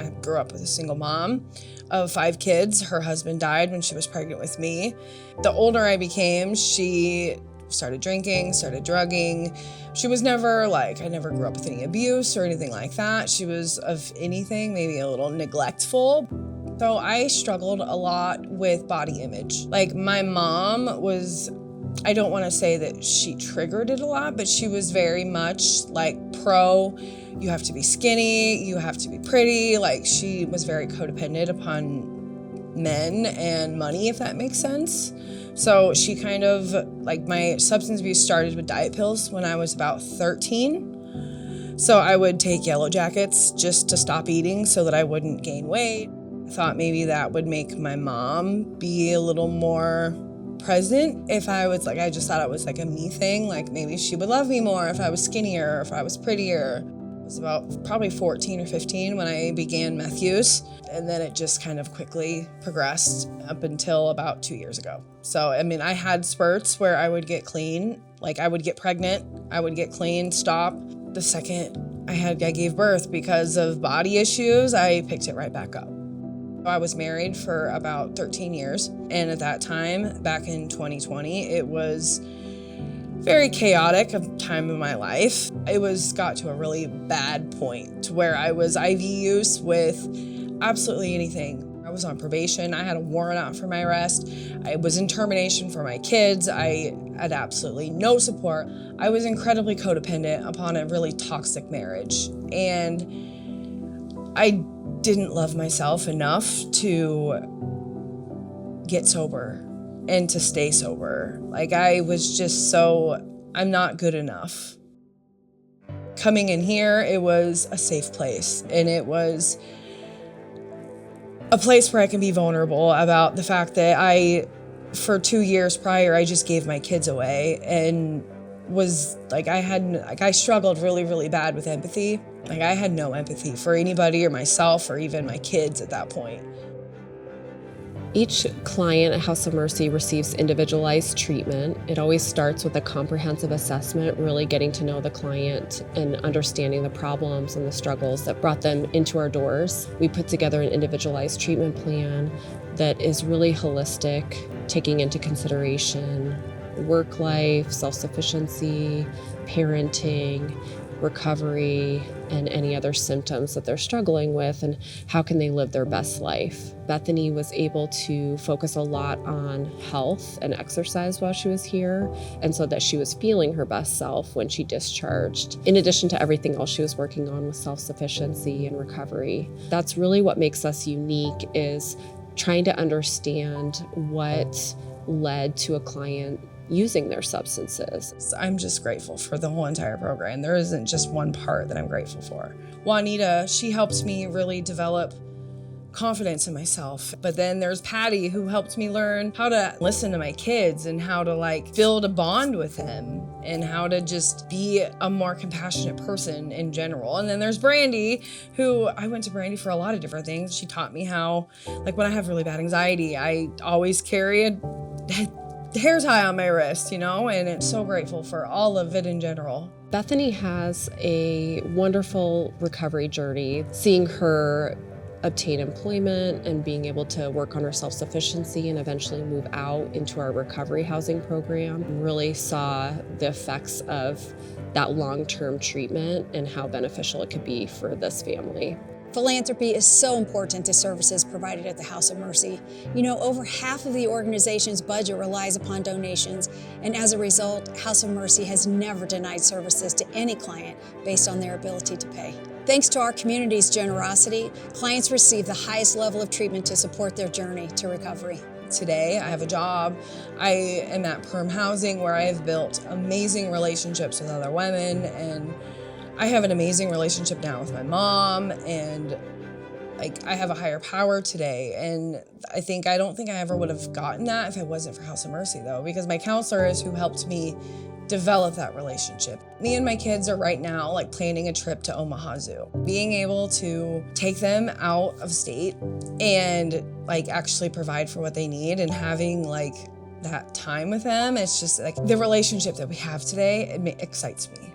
I grew up with a single mom of 5 kids. Her husband died when she was pregnant with me. The older I became, she started drinking, started drugging. She was never I never grew up with any abuse or anything like that. She was, of anything, maybe a little neglectful. So I struggled a lot with body image. My mom was, I don't want to say that she triggered it a lot, but she was very much pro, you have to be skinny, you have to be pretty. She was very codependent upon men and money, if that makes sense. So she kind of, my substance abuse started with diet pills when I was about 13. So I would take Yellow Jackets just to stop eating so that I wouldn't gain weight. I thought maybe that would make my mom be a little more present if I was I just thought it was a me thing. Maybe she would love me more if I was skinnier or if I was prettier. I was about probably 14 or 15 when I began meth use, and then it just kind of quickly progressed up until about 2 years ago. So, I had spurts where I would get clean, I would get pregnant, I would get clean, stop. The second I gave birth, because of body issues, I picked it right back up. I was married for about 13 years, and at that time, back in 2020, it was very chaotic of time in my life. It got to a really bad point to where I was IV use with absolutely anything. I was on probation. I had a warrant out for my arrest. I was in termination for my kids. I had absolutely no support. I was incredibly codependent upon a really toxic marriage. And I didn't love myself enough to get sober and to stay sober. I was just I'm not good enough. Coming in here, it was a safe place, and it was a place where I can be vulnerable about the fact that for 2 years prior, I just gave my kids away and was I struggled really, really bad with empathy. I had no empathy for anybody or myself or even my kids at that point. Each client at House of Mercy receives individualized treatment. It always starts with a comprehensive assessment, really getting to know the client and understanding the problems and the struggles that brought them into our doors. We put together an individualized treatment plan that is really holistic, taking into consideration work life, self-sufficiency, parenting, recovery, and any other symptoms that they're struggling with, and how can they live their best life. Bethany was able to focus a lot on health and exercise while she was here, and so that she was feeling her best self when she discharged, in addition to everything else she was working on with self-sufficiency and recovery. That's really what makes us unique, is trying to understand what led to a client using their substances. I'm just grateful for the whole entire program. There isn't just one part that I'm grateful for. Juanita, she helped me really develop confidence in myself. But then there's Patty, who helped me learn how to listen to my kids and how to build a bond with them and how to just be a more compassionate person in general. And then there's Brandy, who I went to Brandy for a lot of different things. She taught me how, when I have really bad anxiety, I always carry a hair tie on my wrist, and I'm so grateful for all of it in general. Bethany has a wonderful recovery journey. Seeing her obtain employment and being able to work on her self-sufficiency and eventually move out into our recovery housing program, really saw the effects of that long-term treatment and how beneficial it could be for this family. Philanthropy is so important to services provided at the House of Mercy. Over half of the organization's budget relies upon donations, and as a result, House of Mercy has never denied services to any client based on their ability to pay. Thanks to our community's generosity, clients receive the highest level of treatment to support their journey to recovery. Today, I have a job. I am at Perm Housing, where I have built amazing relationships with other women, and I have an amazing relationship now with my mom, and I have a higher power today. And I don't think I ever would have gotten that if it wasn't for House of Mercy, though, because my counselor is who helped me develop that relationship. Me and my kids are right now planning a trip to Omaha Zoo. Being able to take them out of state and actually provide for what they need and having that time with them, it's just the relationship that we have today, it excites me.